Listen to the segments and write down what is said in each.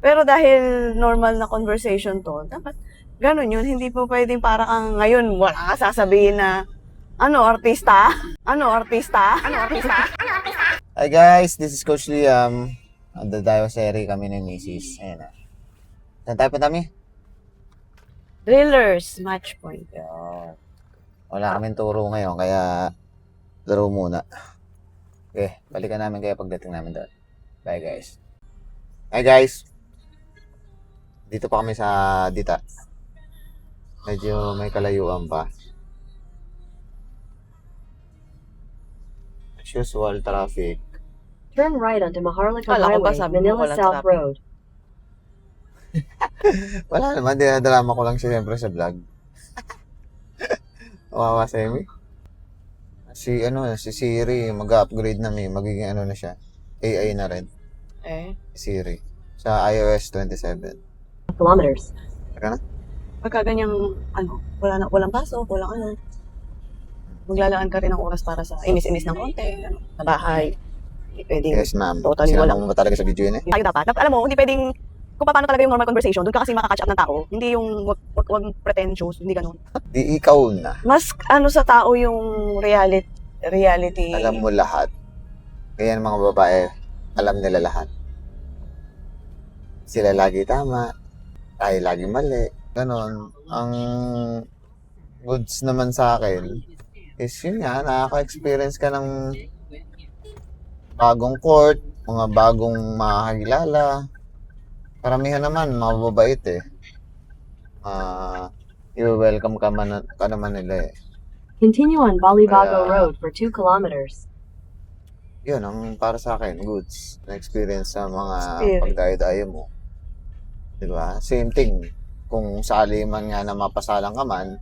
Pero dahil normal na conversation to, dapat ganun yun. Hindi po pwedeng para kang ngayon, wala ka sasabihin na, ano, artista? Ano, artista? Ano, artista? Hi guys, this is Coach Liam. Ando tayo sa area kami ni Mrs. Ayan na. Saan tayo pa dami? Drillers, match point. Yan. Wala kaming turo ngayon, kaya laro muna. Okay, balikan namin kaya pagdating namin doon. Bye guys. Hi guys. Dito pa kami sa Dita. Medyo may kalayuan pa. As usual, traffic. Turn right onto Maharlika Kala ko ba Highway, sabi mo Manila walang South traffic? Road. Wala naman, dinadrama ko lang siya siyempre sa vlog. Wawa sa Amy. Si Siri, mag-upgrade na magiging ano na siya. AI na rin. Siri. Sa iOS 27. Kilometers. Teka na. Pagka ganyang, ano, walang pasok, walang ano, maglalaan ka rin ng oras para sa inis-inis ng konti, ano, sa bahay. Hindi pwedeng, Yes ma'am. Totally Sinama walang- mo ba talaga sa video yun eh? tayo dapat. Alam mo, hindi pwedeng, kung paano talaga yung normal conversation, doon ka kasi makakatch up ng tao. Hindi yung wag pretentious, hindi ganun. Di ikaw na. Mas ano sa tao yung reality. Alam mo lahat. Kaya ng mga babae, alam nila lahat. Sila lagi tama. Tayo lagi mali. Ganon. Ang goods naman sa akin is yun nga, nakaka-experience ka ng bagong court, mga bagong makakilala. Karamihan naman, mababait eh. I-welcome ka naman nila eh. Continue on Balibago Kaya- Road for 2 kilometers. Yun, ang para sa akin, goods. Na-experience sa mga Spirit. pagdayo-dayo mo. Diba? Same thing. Kung sakali man nga na mapasalang ka man,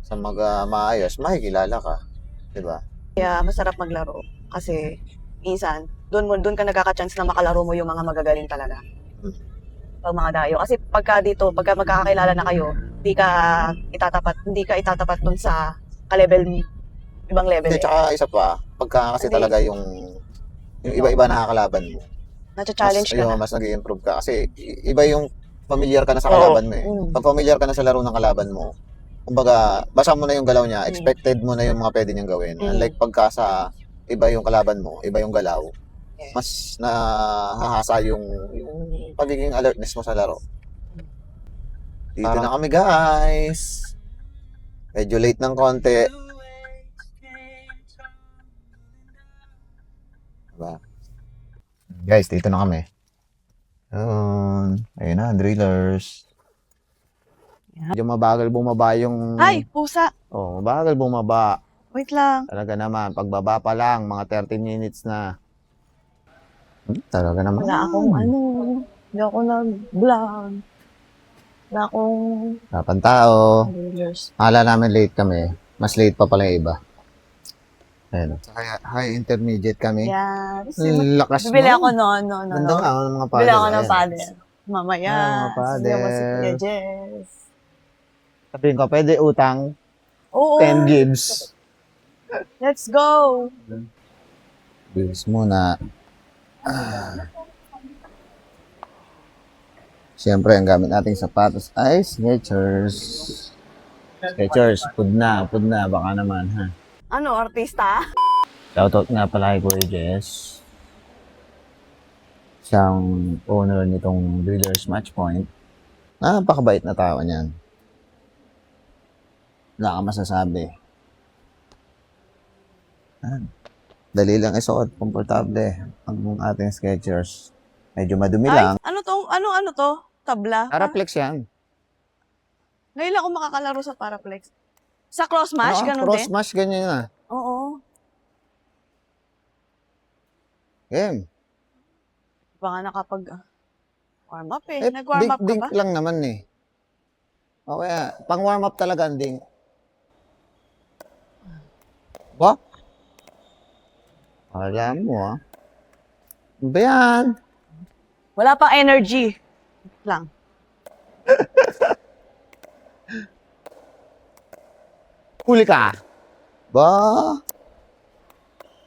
sa maayos, makikilala ka. Diba? Kaya masarap maglaro. Kasi, minsan, doon ka nagkaka-chance na makalaro mo yung mga magagaling talaga. Hmm. Pag mga dayo. Kasi pagka magkakakilala na kayo, hindi ka itatapat dun sa ka-level, ibang level Hindi, eh. tsaka isa pa, pagka kasi Hindi. talaga yung iba-iba nakakalaban mo. Nacha-challenge ka na. Mas nag-i-improve ka. Kasi iba yung familiar ka na sa kalaban mo eh. Mm. Pag familiar ka na sa laro ng kalaban mo, kumbaga, basa mo na yung galaw niya, expected mo na yung mga pwede niyang gawin. Mm. Unlike pagka sa iba yung kalaban mo, iba yung galaw, Yes. mas nahahasa yung pagiging alertness mo sa laro. Dito na kami guys. Medyo late ng konti. Diba? Guys, dito na kami. Ayun na, drillers. Medyo mabagal bumaba yung... Ay, pusa! Oh, mabagal bumaba. Wait lang. Talaga naman, pagbaba pa lang, mga 30 minutes na. Talaga naman. Wala akong hindi ako nag-vlog. Wala akong Dapan tao. drillers. Akala namin late kami. Mas late pa pala yung iba. Ayun. Kaya high intermediate kami. Yeah. Lakas Bibili mo. ako no. Ganda nga ng mga paddle. Bibili ako ng Ayan. paddle. Mamaya. Mga paddle. Sabihan mo si Kuya Jess. Sabihin ko, pwede utang Oo. 10 gigs. Let's go. Bills muna. Siyempre, ang gamit nating sapatos ay Skechers. Skechers, pud na, baka naman, ha. Ano, artista? Shoutout nga pala kay Kuya Jess. Siyang owner nitong Breeders Match Point. Napakabait na tao niyan. Wala ka masasabi. Dali lang isuot, komportable. Ang ating Skechers. Medyo madumi lang. Ano to? Tabla? Paraplex yan. Ngayon lang ako makakalaro sa Paraplex. Sa cross match, ganun cross din? match, ganyan na. Oo. Game. Baka nakapag warm up eh. Nag-warm up ka dink ba? lang naman eh. O kaya, pang warm up talaga ang dink. Ba? Alam mo ah. Ano ba yan? Wala pang energy. Lang. Huli ka. Ba?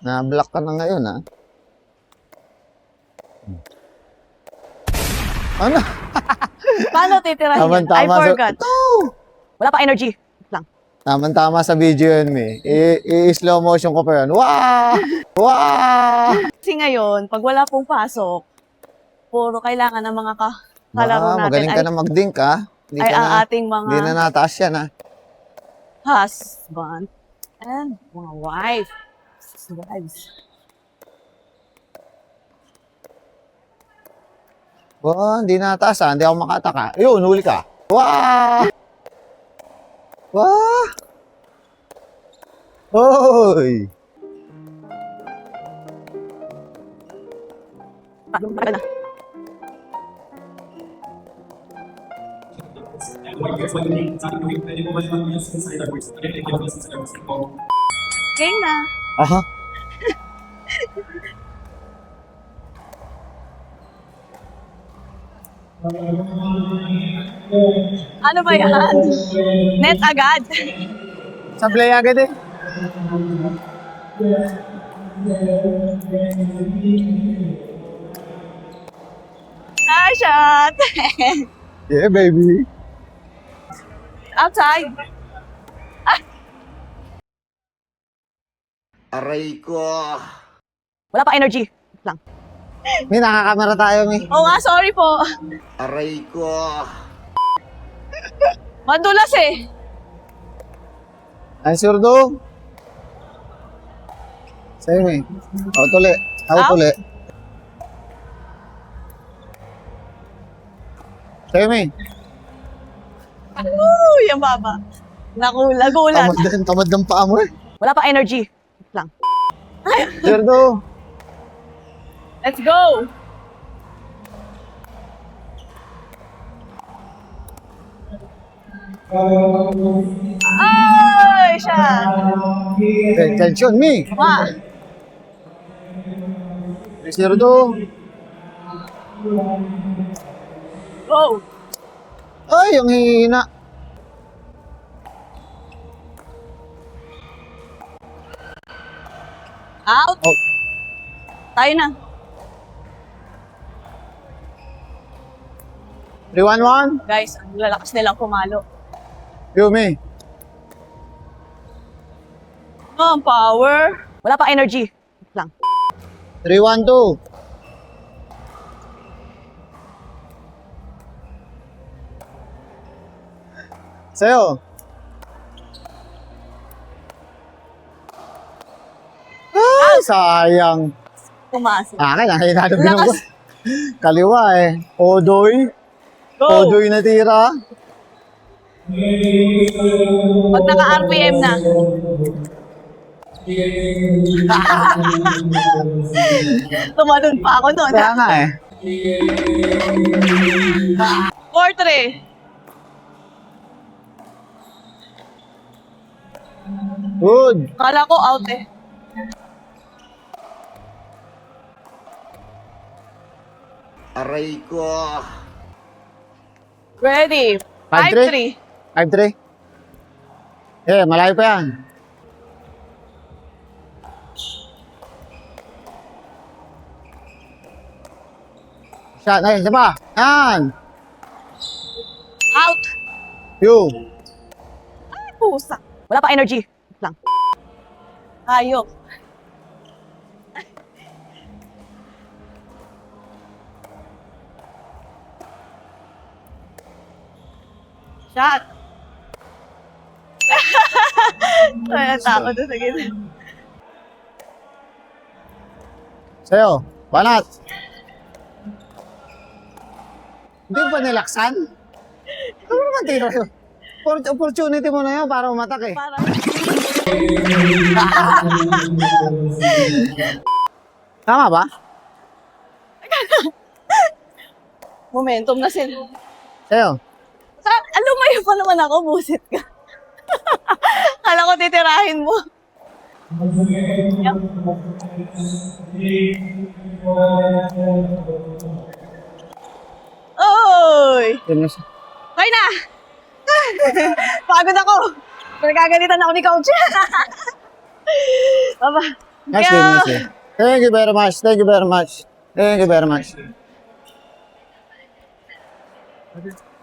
Na-block ka na ngayon ah. Ano? Paano titirahin yun? I Tama-tama forgot. Wala pa energy. Lang. Tama sa video yun, me. I-slow motion ko pa yun. Wow! Wow! Kasi ngayon, pag wala pong pasok, puro kailangan ng mga kalaro natin Magaling ka na mag-dink, ha? Hindi ay ka ang na, ating hindi na mga nataas yan, ha? husband and mga wives. Wow, hindi nataas, ha? Hindi ako makataka. Yun, huli ka. Wow! Wow! Hoy! Game na. Aha. Ano ba yan? Net agad. Sablay agad eh. Ah, shot. Yeah, baby. Outside. Aray ko. Wala pa energy. Lang. May nakakamera tayo, may. Oo nga, sorry po. Aray ko. Madulas eh. Ay, surdo. Sa'yo, may. O, tuli. Ako Out? tuli. Sa'yo, may. Yung baba. Nagulat. Tamad ng paa mo eh. Wala pa energy. Lang. Surdo. Let's go. Ay, shot. Tension, me. Wa. Surdo. Go. Ay, ang hihina. Out. Oh. Tayo na. 3-1-1. Guys, ang lalakas nilang pumalo. Yumi. Oh, ang power. Wala pa energy. Lang. 3-1-2. Sa'yo. Ay, sayang. Pumasok. Akin, hinanap ko Lakas. Kaliwa eh. Odoy. Go. Odoy na tira. Pag naka-RPM na. Tumalon pa ako noon. Kaya nga eh. 4-3. Good. Kala ko out eh. Aray ko. Ready. 5-3. 5-3. 5-3. Eh, malayo pa yan. Shot. Ay, isa pa. Yan. Out. You. Ay, pusa. Wala pa energy. Lang. Hayop. Shot. Ay, takot na sa gitna. Sa'yo. Banat. Hindi ba nilaksan? Ano naman tira yun? Opportunity mo na yun para umatak eh. Para. Tama ba? Momentum na sila. Sa'yo. Lumayo pa naman ako, busit ka. Kala ko titirahin mo. Oy! Kaya na! Pagod ako! Nagagalitan ako ni Coach. Baba. Nice game, nice game. Thank you very much. Thank you very much. Thank you very much. Okay.